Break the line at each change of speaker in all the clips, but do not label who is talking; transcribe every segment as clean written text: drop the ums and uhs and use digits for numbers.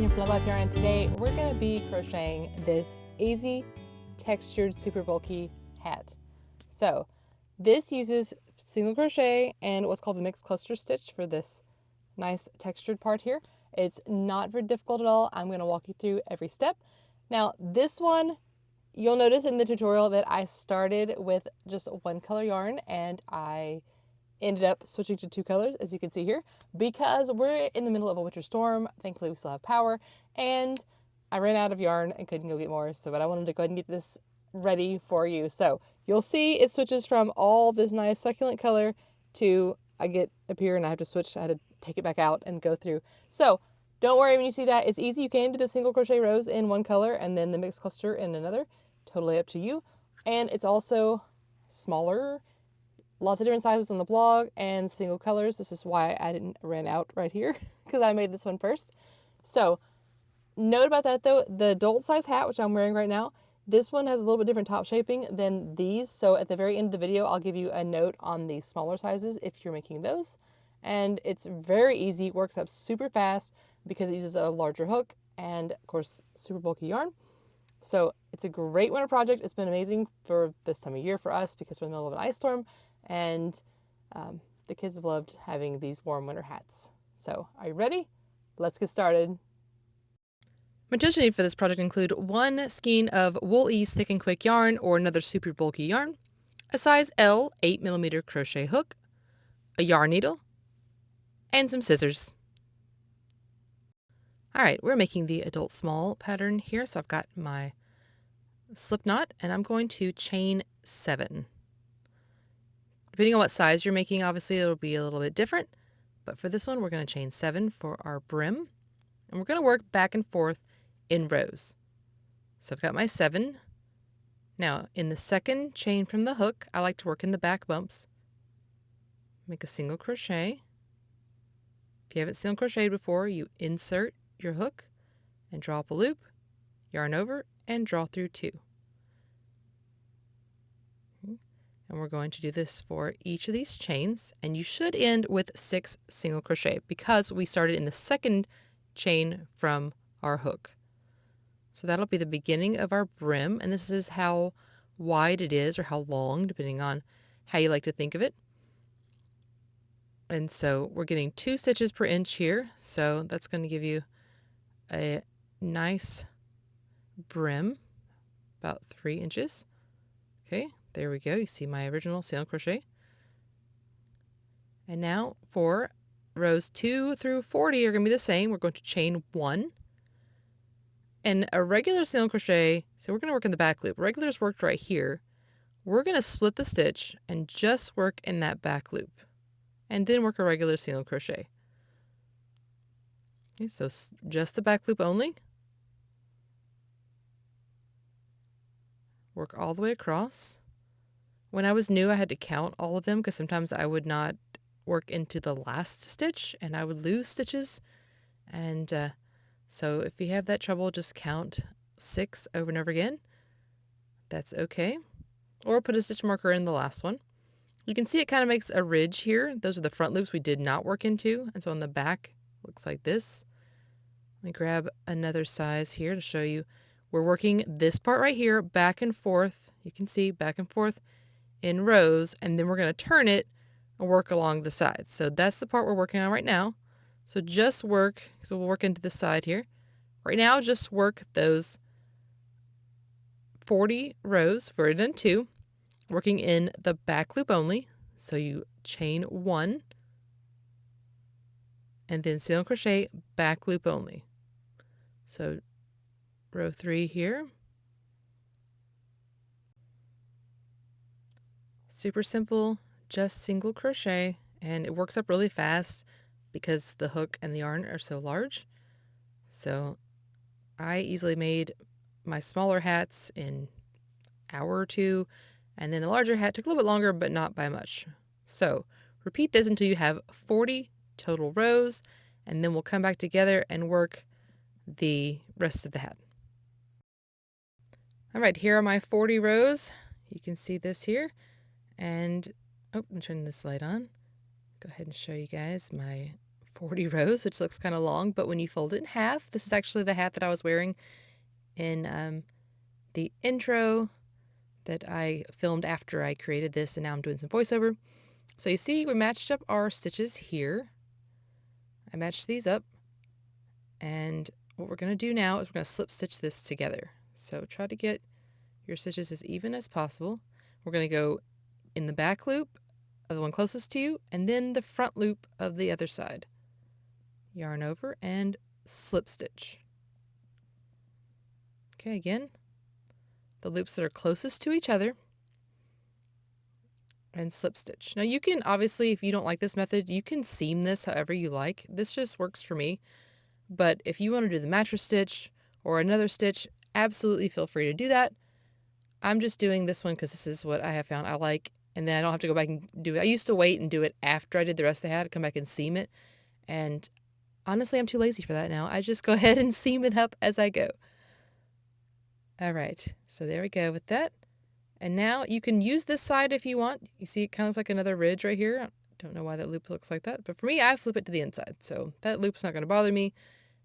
Amy from Love Life Yarn, and today we're going to be crocheting this easy textured super bulky hat. So this uses single crochet and what's called the mixed cluster stitch for this nice textured part here. It's not very difficult at all. I'm going to walk you through every step. Now this one, you'll notice in the tutorial that I started with just one color yarn and I ended up switching to two colors, as you can see here, because we're in the middle of a winter storm. Thankfully we still have power, and I ran out of yarn and couldn't go get more, but I wanted to go ahead and get this ready for you. So you'll see it switches from all this nice succulent color to I get up here and I have to switch. I had to take it back out and go through. So don't worry when you see that. It's easy. You can do the single crochet rows in one color and then the mixed cluster in another. Totally up to you. And it's also smaller. Lots of different sizes on the blog and single colors. This is why I didn't ran out right here because I made this one first. So note about that though, the adult size hat, which I'm wearing right now, this one has a little bit different top shaping than these. So at the very end of the video, I'll give you a note on the smaller sizes if you're making those. And it's very easy, works up super fast because it uses a larger hook and of course, super bulky yarn. So it's a great winter project. It's been amazing for this time of year for us because we're in the middle of an ice storm. And the kids have loved having these warm winter hats. So are you ready? Let's get started. Materials you need for this project include one skein of wool ease thick and quick yarn or another super bulky yarn, a size L 8mm crochet hook, a yarn needle, and some scissors. All right, we're making the adult small pattern here. So I've got my slip knot and I'm going to chain 7. Depending on what size you're making, obviously it'll be a little bit different, but for this one, we're going to chain 7 for our brim, and we're going to work back and forth in rows. So I've got my 7. Now, in the second chain from the hook, I like to work in the back bumps. Make a single crochet. If you haven't single crocheted before, you insert your hook and draw up a loop, yarn over, and draw through 2. And we're going to do this for each of these chains, and you should end with 6 single crochet because we started in the second chain from our hook. So that'll be the beginning of our brim, and this is how wide it is or how long, depending on how you like to think of it. And so we're getting 2 stitches per inch here, so that's going to give you a nice brim, about 3 inches. Okay. There we go. You see my original single crochet. And now for rows 2 through 40 are going to be the same. We're going to chain 1. And a regular single crochet, so we're going to work in the back loop. Regular's worked right here. We're going to split the stitch and just work in that back loop. And then work a regular single crochet. Okay, so just the back loop only. Work all the way across. When I was new, I had to count all of them because sometimes I would not work into the last stitch and I would lose stitches. And so if you have that trouble, just count 6 over and over again. That's okay. Or put a stitch marker in the last one. You can see it kind of makes a ridge here. Those are the front loops we did not work into. And so on the back, looks like this. Let me grab another size here to show you. We're working this part right here back and forth. You can see back and forth in rows, and then we're going to turn it and work along the sides. So that's the part we're working on right now. So just work, so we'll work into the side here. Right now, just work those 40 rows. We've already done 2, working in the back loop only. So you chain 1, and then single crochet back loop only. So row 3 here. Super simple, just single crochet, and it works up really fast because the hook and the yarn are so large. So I easily made my smaller hats in an hour or 2, and then the larger hat took a little bit longer, but not by much. So repeat this until you have 40 total rows, and then we'll come back together and work the rest of the hat. All right, here are my 40 rows. You can see this here. And, oh, I'm turning this light on. Go ahead and show you guys my 40 rows, which looks kind of long, but when you fold it in half, this is actually the hat that I was wearing in the intro that I filmed after I created this, and now I'm doing some voiceover. So you see we matched up our stitches here. I matched these up, and what we're going to do now is we're going to slip stitch this together. So try to get your stitches as even as possible. We're going to go in the back loop of the one closest to you, and then the front loop of the other side. Yarn over and slip stitch. Okay, again, the loops that are closest to each other, and slip stitch. Now you can, obviously, if you don't like this method, you can seam this however you like. This just works for me. But if you want to do the mattress stitch or another stitch, absolutely feel free to do that. I'm just doing this one because this is what I have found I like, and then I don't have to go back and do it. I used to wait and do it after I did the rest of the hat, I'd come back and seam it, and honestly, I'm too lazy for that now. I just go ahead and seam it up as I go. All right, so there we go with that. And now you can use this side if you want. You see it kind of looks like another ridge right here. I don't know why that loop looks like that, but for me, I flip it to the inside. So that loop's not going to bother me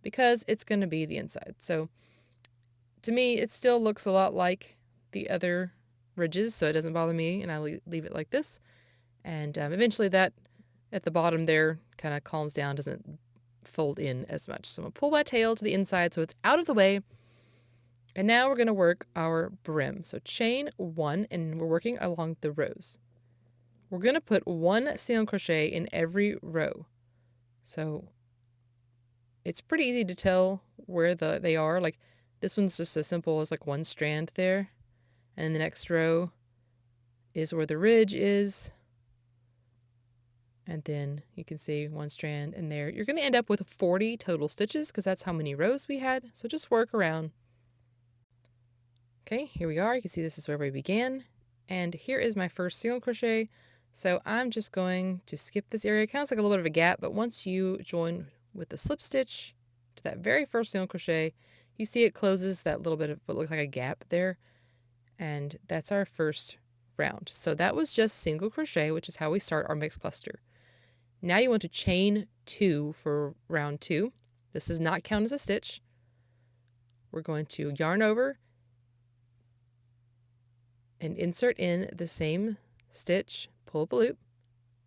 because it's going to be the inside. So to me, it still looks a lot like the other ridges, so it doesn't bother me, and I leave it like this. And eventually that at the bottom there kind of calms down, doesn't fold in as much. So I'm going to pull my tail to the inside so it's out of the way. And now we're going to work our brim. So chain 1, and we're working along the rows. We're going to put 1 single crochet in every row. So it's pretty easy to tell where they are. Like this one's just as simple as like 1 strand there. And the next row is where the ridge is. And then you can see 1 strand in there. You're going to end up with 40 total stitches because that's how many rows we had. So just work around. Okay, here we are. You can see this is where we began. And here is my first single crochet. So I'm just going to skip this area. It kind of looks like a little bit of a gap, but once you join with the slip stitch to that very first single crochet, you see it closes that little bit of what looks like a gap there. And that's our first round. So that was just single crochet, which is how we start our mixed cluster. Now you want to chain 2 for round 2. This does not count as a stitch. We're going to yarn over and insert in the same stitch, pull up a loop,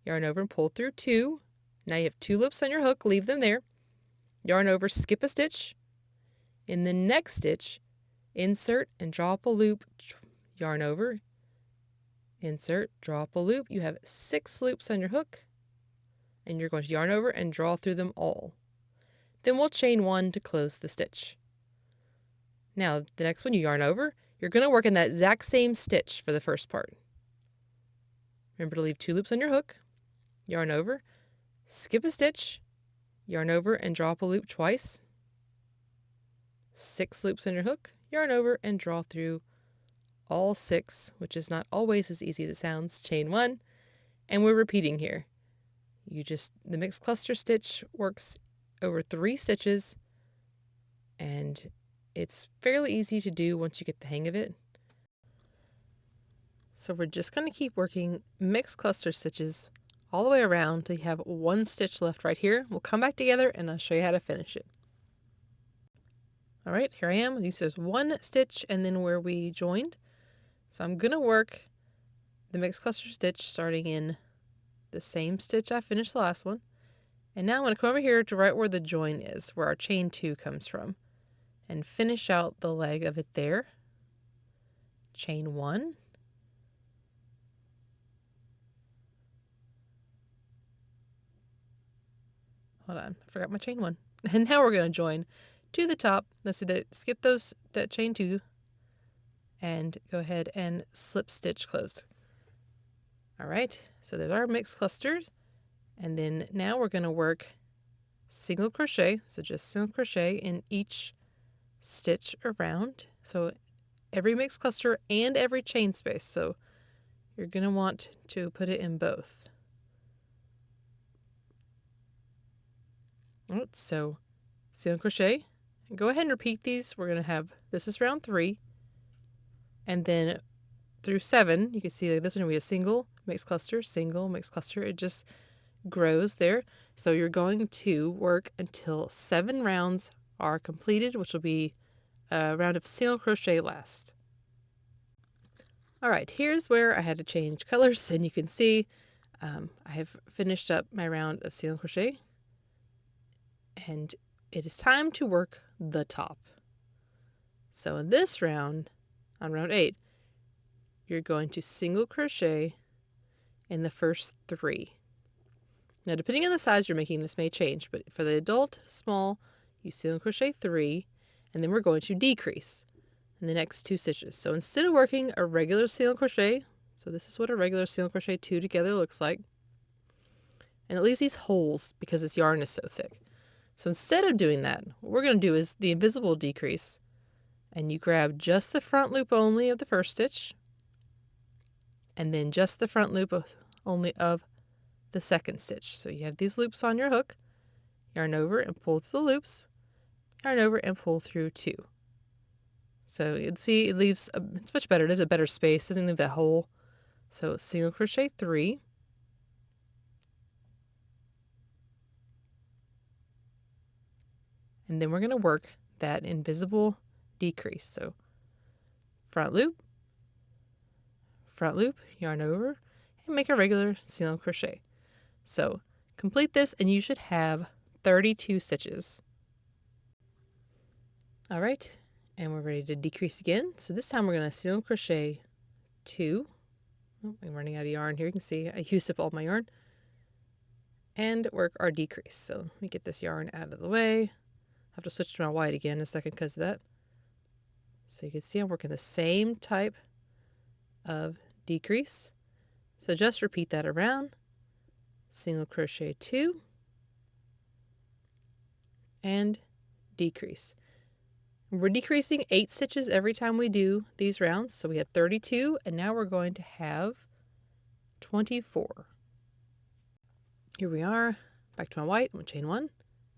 yarn over and pull through 2. Now you have 2 loops on your hook, leave them there. Yarn over, skip a stitch. In the next stitch, insert and draw up a loop, yarn over, insert, draw up a loop. You have 6 loops on your hook, and you're going to yarn over and draw through them all. Then we'll chain 1 to close the stitch. Now the next one, you yarn over. You're going to work in that exact same stitch for the first part. Remember to leave 2 loops on your hook, yarn over, skip a stitch, yarn over and draw up a loop twice, 6 loops on your hook, yarn over and draw through all 6, which is not always as easy as it sounds. Chain 1, and we're repeating here. The mixed cluster stitch works over 3 stitches, and it's fairly easy to do once you get the hang of it. So we're just going to keep working mixed cluster stitches all the way around until you have 1 stitch left right here. We'll come back together and I'll show you how to finish it. All right, here I am. You see there's 1 stitch and then where we joined. So I'm going to work the mixed cluster stitch starting in the same stitch I finished the last one. And now I'm going to come over here to right where the join is, where our chain 2 comes from, and finish out the leg of it there. Chain 1. Hold on, I forgot my chain 1. And now we're going to join to the top. Let's see that, skip that chain 2 and go ahead and slip stitch close. All right, so there's our mixed clusters. And then now we're going to work single crochet, so just single crochet in each stitch around. So every mixed cluster and every chain space. So you're going to want to put it in both. All right, so single crochet. Go ahead and repeat these. We're going to have, this is round 3. And then through 7, you can see like this one we have single, mixed cluster, single, mixed cluster. grows there. So you're going to work until 7 rounds are completed, which will be a round of single crochet last. All right, here's where I had to change colors, and you can see I have finished up my round of single crochet, and it is time to work the top. So in this round, on round 8, you're going to single crochet in the first 3. Now, depending on the size you're making, this may change, but for the adult small, you single crochet 3, and then we're going to decrease in the next 2 stitches. So instead of working a regular single crochet, so this is what a regular single crochet 2 together looks like, and it leaves these holes because this yarn is so thick. So instead of doing that, what we're going to do is the invisible decrease, and you grab just the front loop only of the first stitch, and then just the front loop only of the second stitch. So you have these loops on your hook, yarn over and pull through the loops, yarn over and pull through 2. So you'd see it leaves, it's much better, there's a better space, doesn't leave that hole. So single crochet 3, and then we're going to work that invisible decrease. So front loop, yarn over, and make a regular single crochet. So complete this and you should have 32 stitches. All right, and we're ready to decrease again. So this time we're going to single crochet 2. Oh, I'm running out of yarn here. You can see I used up all my yarn. And work our decrease. So let me get this yarn out of the way. I have to switch to my white again in a second because of that. So you can see I'm working the same type of decrease. So just repeat that around. Single crochet 2 and decrease. We're decreasing 8 stitches every time we do these rounds. So we had 32 and now we're going to have 24. Here we are, back to my white, I'm going to chain 1.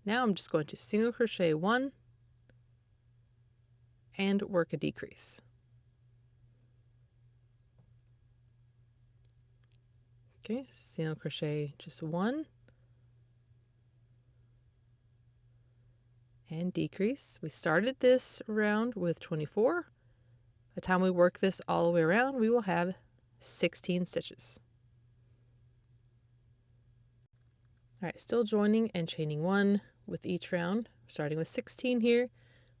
Now I'm just going to single crochet 1 and work a decrease. Okay, single crochet just 1 and decrease. We started this round with 24. By the time we work this all the way around, we will have 16 stitches. All right, still joining and chaining 1 with each round, starting with 16 here.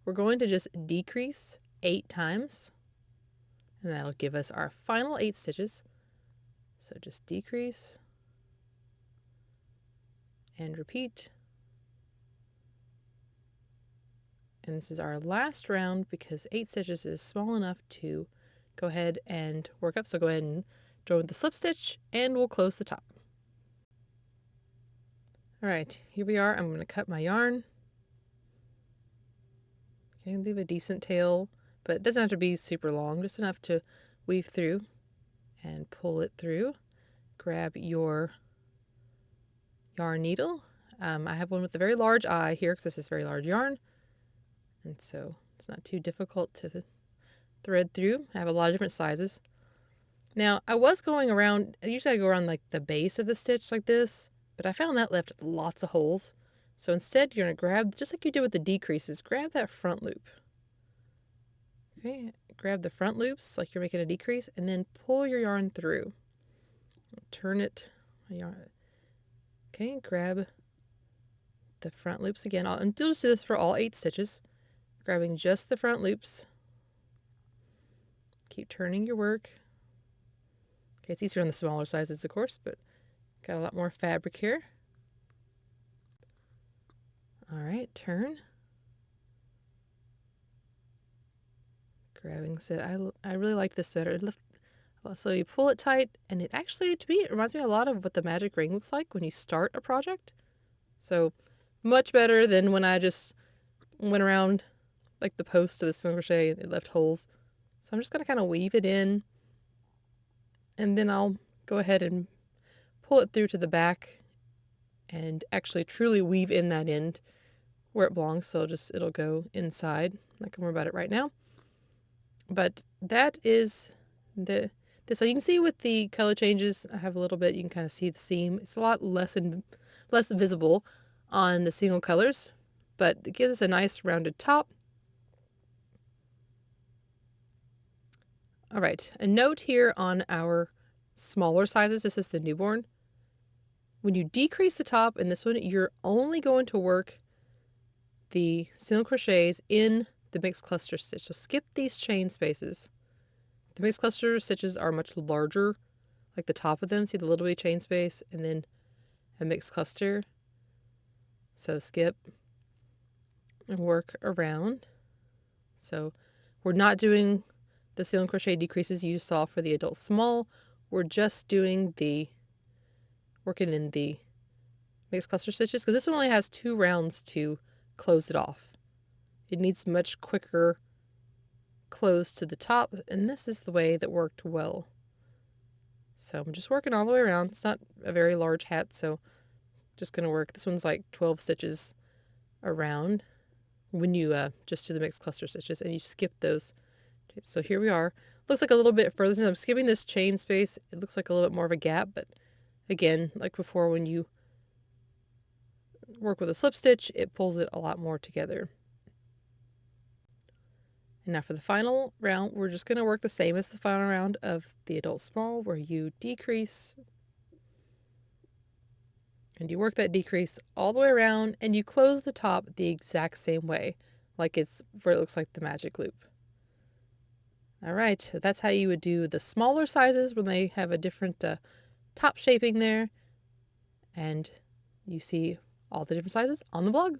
We're going to just decrease 8 times, and that'll give us our final 8 stitches. So just decrease and repeat. And this is our last round because 8 stitches is small enough to go ahead and work up. So go ahead and join with the slip stitch and we'll close the top. All right, here we are. I'm going to cut my yarn. Okay, leave a decent tail, but it doesn't have to be super long, just enough to weave through and pull it through. Grab your yarn needle. I have one with a very large eye here because this is very large yarn, and so it's not too difficult to thread through. I have a lot of different sizes. Now I was going around, usually I go around like the base of the stitch like this, but I found that left lots of holes. So instead you're going to grab, just like you did with the decreases, grab that front loop. Okay, grab the front loops like you're making a decrease and then pull your yarn through. Turn it, okay, grab the front loops again. I'll just do this for all 8 stitches. Grabbing just the front loops. Keep turning your work. Okay, it's easier on the smaller sizes, of course, but got a lot more fabric here. All right, turn. Grabbing, I really like this better. So you pull it tight, and it actually, to me, it reminds me a lot of what the magic ring looks like when you start a project. So much better than when I just went around like the post of the single crochet and it left holes. So I'm just going to kind of weave it in, and then I'll go ahead and pull it through to the back and actually truly weave in that end where it belongs. So it'll go inside. I'm not going to worry about it right now. But that is this. So you can see with the color changes, I have a little bit, you can kind of see the seam. It's a lot less visible on the single colors, but it gives us a nice rounded top. All right, a note here on our smaller sizes, this is the newborn. When you decrease the top in this one, you're only going to work the single crochets in the mixed cluster stitch. So skip these chain spaces. The mixed cluster stitches are much larger, like the top of them. See the little bitty chain space and then a mixed cluster. So skip and work around. So we're not doing the single crochet decreases you saw for the adult small. We're just doing the working in the mixed cluster stitches because this one only has 2 rounds to close it off. It needs much quicker close to the top, and this is the way that worked well. So I'm just working all the way around. It's not a very large hat, so just going to work. This one's like 12 stitches around when you just do the mixed cluster stitches and you skip those. Okay, so here we are. Looks like a little bit further. Since I'm skipping this chain space, it looks like a little bit more of a gap, but again, like before, when you work with a slip stitch, it pulls it a lot more together. And now for the final round, we're just going to work the same as the final round of the adult small, where you decrease and you work that decrease all the way around and you close the top the exact same way, like it's where it looks like the magic loop. All right, that's how you would do the smaller sizes when they have a different top shaping there. And you see all the different sizes on the blog.